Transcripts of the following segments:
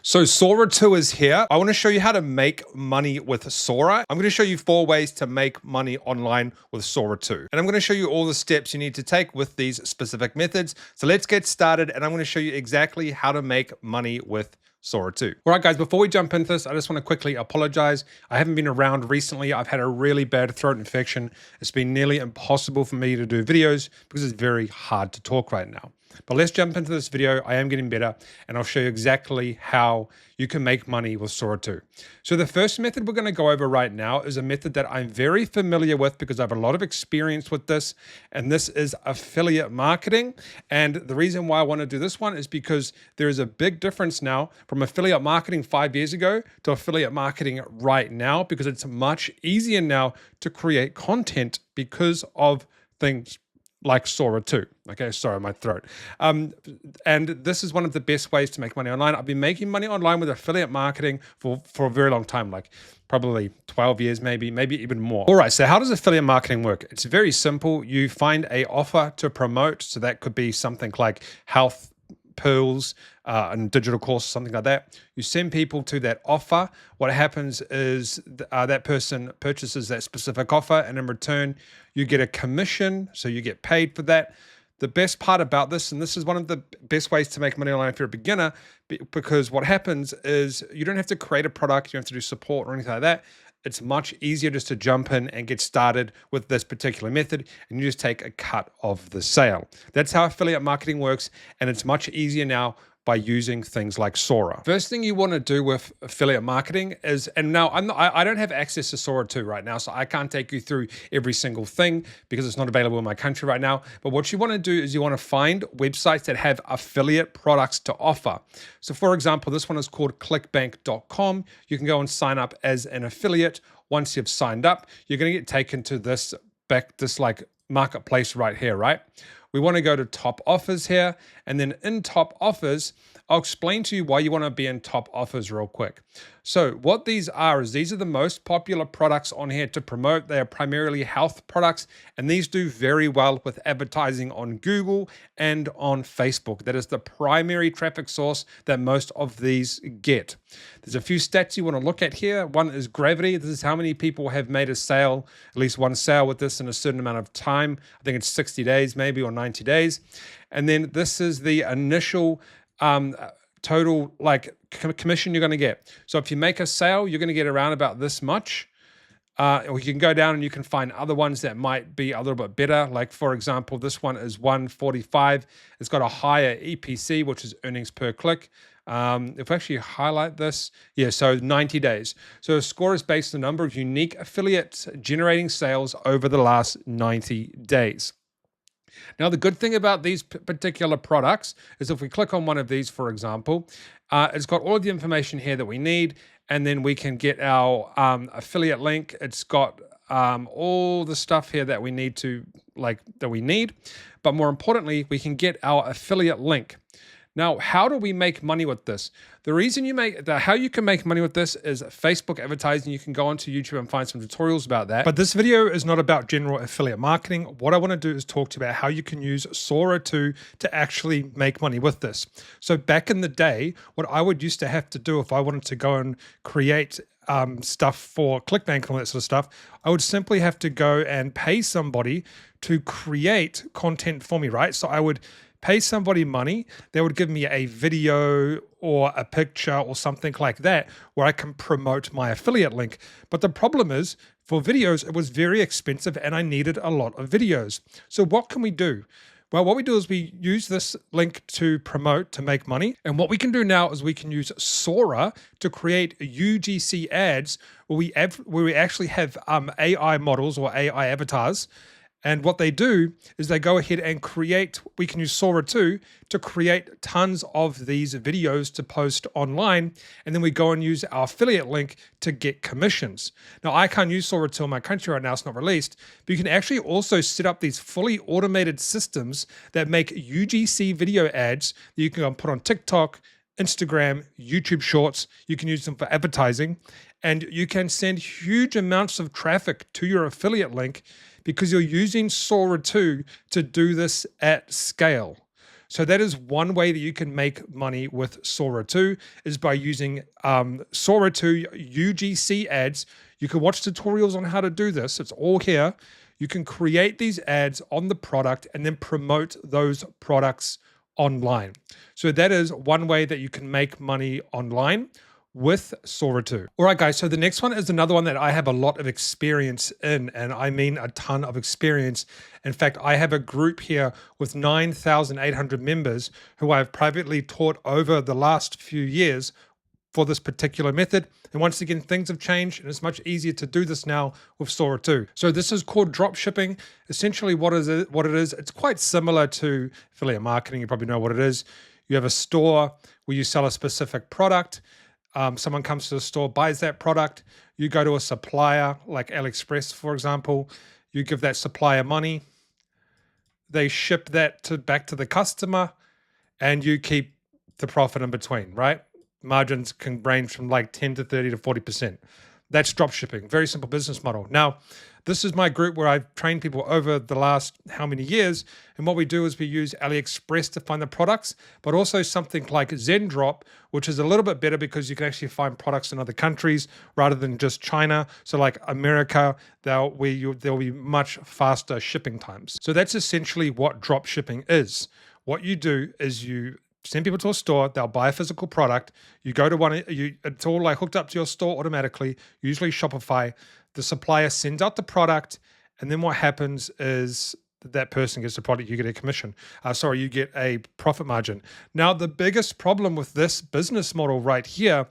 So Sora 2 is here. I want to show you how to make money with Sora. I'm going to show you 4 ways to make money online with Sora 2. And I'm going to show you all the steps you need to take with these specific methods. So let's get started, and I'm going to show you exactly how to make money with Sora 2. All right, guys, before we jump into this, I just want to quickly apologize. I haven't been around recently. I've had a really bad throat infection. It's been nearly impossible for me to do videos because it's very hard to talk right now. But let's jump into this video. I am getting better, and I'll show you exactly how you can make money with Sora 2. So the first method we're going to go over right now is a method that I'm very familiar with because I have a lot of experience with this, and this is affiliate marketing. And the reason why I want to do this one is because there is a big difference now from affiliate marketing 5 years ago to affiliate marketing right now, because it's much easier now to create content because of things like Sora 2. Okay, sorry, my throat. And this is one of the best ways to make money online. I've been making money online with affiliate marketing for a very long time, like probably 12 years, maybe even more. All right, so how does affiliate marketing work? It's very simple. You find a offer to promote. So that could be something like health pearls and digital course, something like that. You send people to that offer. What happens is that person purchases that specific offer, and in return, you get a commission. So you get paid for that. The best part about this, and this is one of the best ways to make money online if you're a beginner, because what happens is you don't have to create a product, you don't have to do support or anything like that. It's much easier just to jump in and get started with this particular method, and you just take a cut of the sale. That's how affiliate marketing works, and it's much easier now by using things like Sora. First thing you want to do with affiliate marketing is, and now I don't have access to Sora 2 right now, so I can't take you through every single thing because it's not available in my country right now. But what you want to do is you want to find websites that have affiliate products to offer. So for example, this one is called clickbank.com. You can go and sign up as an affiliate. Once you've signed up, you're going to get taken to this like marketplace right here, right? We want to go to top offers here, and then in top offers, I'll explain to you why you want to be in top offers real quick. So what these are is these are the most popular products on here to promote. They are primarily health products, and these do very well with advertising on Google and on Facebook. That is the primary traffic source that most of these get. There's a few stats you want to look at here. One is gravity. This is how many people have made a sale, at least one sale with this in a certain amount of time. I think it's 60 days maybe, or 90 days. And then this is the initial total like commission you're going to get. So if you make a sale, you're going to get around about this much. Or you can go down and you can find other ones that might be a little bit better. Like for example, this one is 145. It's got a higher EPC, which is earnings per click. If I actually highlight this, yeah, so 90 days. So a score is based on the number of unique affiliates generating sales over the last 90 days. Now, the good thing about these particular products is if we click on one of these, for example, it's got all of the information here that we need, and then we can get our affiliate link. It's got all the stuff here that we need but more importantly, we can get our affiliate link. Now, how do we make money with this? The reason how you can make money with this is Facebook advertising. You can go onto YouTube and find some tutorials about that. But this video is not about general affiliate marketing. What I want to do is talk to you about how you can use Sora 2 to actually make money with this. So back in the day, what I would used to have to do if I wanted to go and create stuff for ClickBank and all that sort of stuff, I would simply have to go and pay somebody to create content for me, right? So I would pay somebody money, they would give me a video or a picture or something like that where I can promote my affiliate link. But the problem is, for videos, it was very expensive and I needed a lot of videos. So what can we do? Well, what we do is we use this link to promote, to make money. And what we can do now is we can use Sora to create UGC ads where we actually have AI models or AI avatars. And what they do is they go ahead and we can use Sora 2 to create tons of these videos to post online. And then we go and use our affiliate link to get commissions. Now, I can't use Sora 2 in my country right now, it's not released, but you can actually also set up these fully automated systems that make UGC video ads that you can go and put on TikTok, Instagram, YouTube Shorts. You can use them for advertising, and you can send huge amounts of traffic to your affiliate link because you're using Sora 2 to do this at scale. So that is one way that you can make money with Sora 2 is by using Sora 2 UGC ads. You can watch tutorials on how to do this. It's all here. You can create these ads on the product and then promote those products online. So that is one way that you can make money online with Sora 2. All right, guys, so the next one is another one that I have a lot of experience in, and I mean a ton of experience. In fact, I have a group here with 9,800 members who I've privately taught over the last few years for this particular method. And once again, things have changed and it's much easier to do this now with Sora 2. So this is called drop shipping. Essentially what it is, it's quite similar to affiliate marketing. You probably know what it is. You have a store where you sell a specific product. Someone comes to the store, buys that product. You go to a supplier like AliExpress, for example. You give that supplier money. They ship that back to the customer and you keep the profit in between, right? Margins can range from like 10 to 30 to 40%. That's drop shipping. Very simple business model. Now, this is my group where I've trained people over the last how many years. And what we do is we use AliExpress to find the products, but also something like Zendrop, which is a little bit better because you can actually find products in other countries rather than just China. So like America, there'll be much faster shipping times. So that's essentially what drop shipping is. What you do is you send people to a store, they'll buy a physical product. You go to one, it's all like hooked up to your store automatically, usually Shopify. The supplier sends out the product, and then what happens is that person gets the product, you get a commission. You get a profit margin. Now, the biggest problem with this business model right here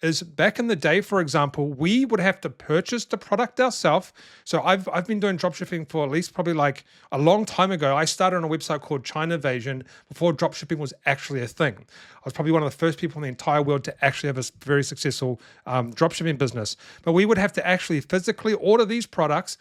is back in the day, for example, we would have to purchase the product ourselves. So I've been doing dropshipping for at least probably like a long time ago. I started on a website called Chinavasion before dropshipping was actually a thing. I was probably one of the first people in the entire world to actually have a very successful dropshipping business. But we would have to actually physically order these products,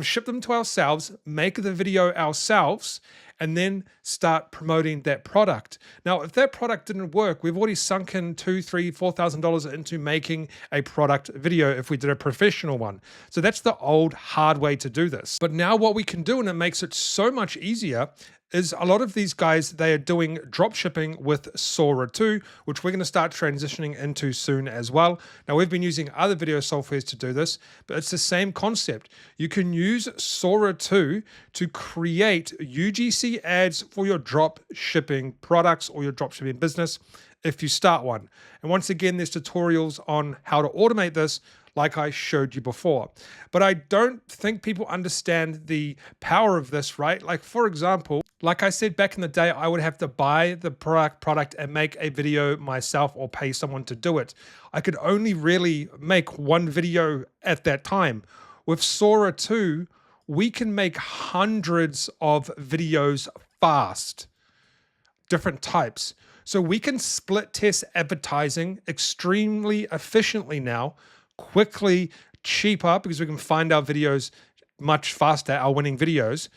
ship them to ourselves, make the video ourselves, and then start promoting that product. Now, if that product didn't work, we've already sunk in $2,000, $3,000, $4,000 into making a product video if we did a professional one. So that's the old hard way to do this. But now what we can do, and it makes it so much easier, is a lot of these guys, they are doing drop shipping with Sora 2, which we're going to start transitioning into soon as well. Now, we've been using other video softwares to do this, but it's the same concept. You can use Sora 2 to create UGC ads for your drop shipping products or your drop shipping business if you start one. And once again, there's tutorials on how to automate this, like I showed you before. But I don't think people understand the power of this, right? Like, for example, like I said back in the day, I would have to buy the product and make a video myself or pay someone to do it. I could only really make one video at that time. With Sora 2, we can make hundreds of videos fast, different types. So we can split test advertising extremely efficiently now, quickly, cheaper, because we can find our videos much faster, our winning videos.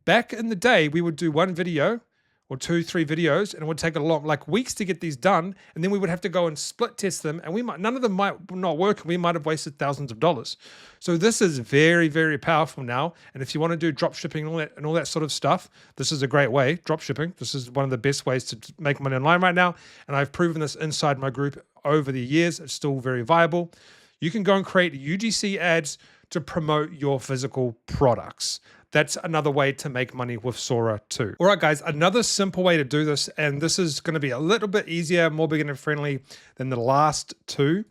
Back in the day, we would do one video or 2-3 videos, and it would take a lot, like weeks to get these done, and then we would have to go and split test them, and none of them might not work, and we might have wasted thousands of dollars. So this is very, very powerful now, and if you want to do drop shipping and all that sort of stuff, this is a great way. Drop shipping, this is one of the best ways to make money online right now, and I've proven this inside my group over the years. It's still very viable. You can go and create UGC ads to promote your physical products. That's another way to make money with Sora 2. All right, guys, another simple way to do this, and this is going to be a little bit easier, more beginner friendly than the last two,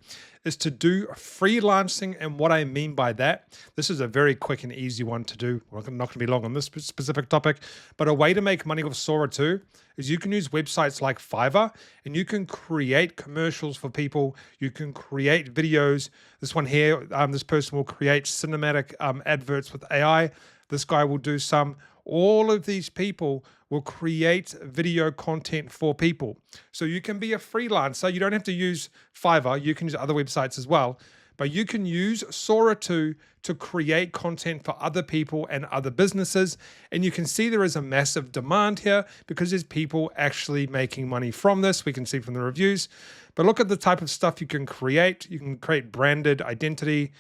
is to do freelancing. And what I mean by that, this is a very quick and easy one to do. We're not going to be long on this specific topic, but a way to make money with Sora 2 is you can use websites like Fiverr, and you can create commercials for people. You can create videos. This one here, this person will create cinematic adverts with AI. This guy will do some. All of these people will create video content for people. So you can be a freelancer. You don't have to use Fiverr. You can use other websites as well. But you can use Sora 2 to create content for other people and other businesses. And you can see there is a massive demand here because there's people actually making money from this. We can see from the reviews. But look at the type of stuff you can create. You can create branded identity,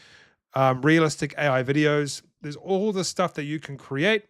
realistic AI videos. There's all the stuff that you can create.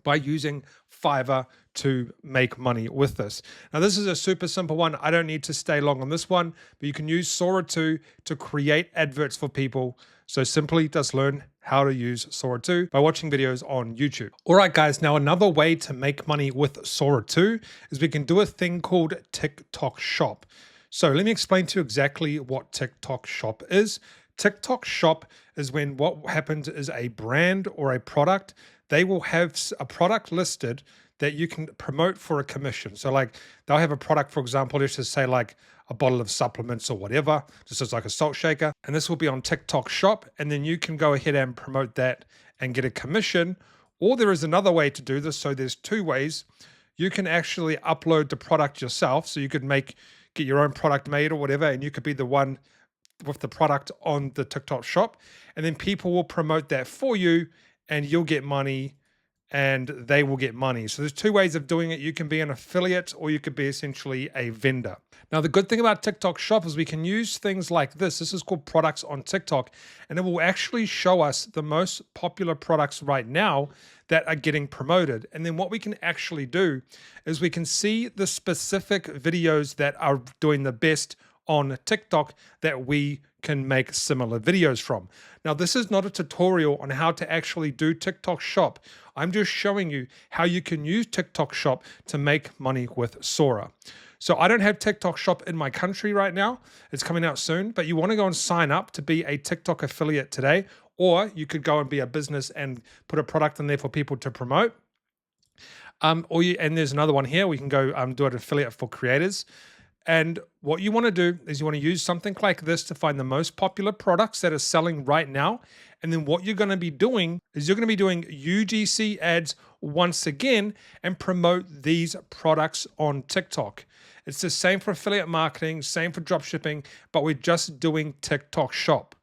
by using Fiverr to make money with this. Now, this is a super simple one. I don't need to stay long on this one, but you can use Sora 2 to create adverts for people. So simply just learn how to use Sora 2 by watching videos on YouTube. All right, guys, now another way to make money with Sora 2 is we can do a thing called TikTok Shop. So let me explain to you exactly what TikTok Shop is. TikTok Shop is when what happens is a brand or a product, they will have a product listed that you can promote for a commission. So like they'll have a product, for example, let's just say like a bottle of supplements or whatever, just as like a salt shaker. And this will be on TikTok Shop. And then you can go ahead and promote that and get a commission. Or there is another way to do this. So there's two ways. You can actually upload the product yourself. So you could get your own product made or whatever, and you could be the one with the product on the TikTok Shop. And then people will promote that for you and you'll get money and they will get money. So there's two ways of doing it. You can be an affiliate or you could be essentially a vendor. Now, the good thing about TikTok Shop is we can use things like this. This is called products on TikTok, and it will actually show us the most popular products right now that are getting promoted. And then what we can actually do is we can see the specific videos that are doing the best on TikTok that we can make similar videos from. Now, this is not a tutorial on how to actually do TikTok Shop. I'm just showing you how you can use TikTok Shop to make money with Sora. So I don't have TikTok Shop in my country right now. It's coming out soon, but you want to go and sign up to be a TikTok affiliate today, or you could go and be a business and put a product in there for people to promote. And there's another one here. We can go do an affiliate for creators. And what you want to do is you want to use something like this to find the most popular products that are selling right now. And then what you're going to be doing is you're going to be doing UGC ads once again and promote these products on TikTok. It's the same for affiliate marketing, same for drop shipping, but we're just doing TikTok Shop.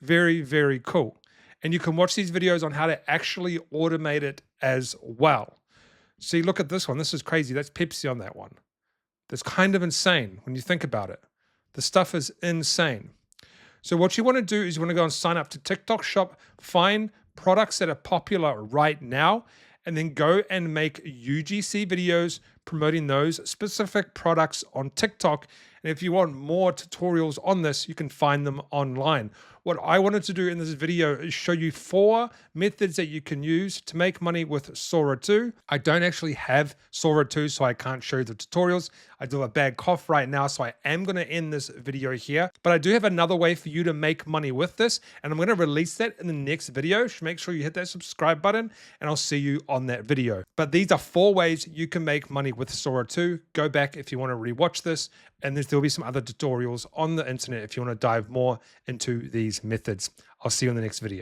Very, very cool. And you can watch these videos on how to actually automate it as well. See, look at this one. This is crazy. That's Pepsi on that one. That's kind of insane when you think about it. The stuff is insane. So what you want to do is you want to go and sign up to TikTok Shop, find products that are popular right now, and then go and make UGC videos promoting those specific products on TikTok. And if you want more tutorials on this, you can find them online. What I wanted to do in this video is show you 4 methods that you can use to make money with Sora 2. I don't actually have Sora 2, so I can't show you the tutorials. I do have a bad cough right now, so I am going to end this video here. But I do have another way for you to make money with this, and I'm going to release that in the next video. So make sure you hit that subscribe button, and I'll see you on that video. But these are 4 ways you can make money with Sora 2. Go back if you want to rewatch this, and there'll be some other tutorials on the internet if you want to dive more into these methods. I'll see you in the next video.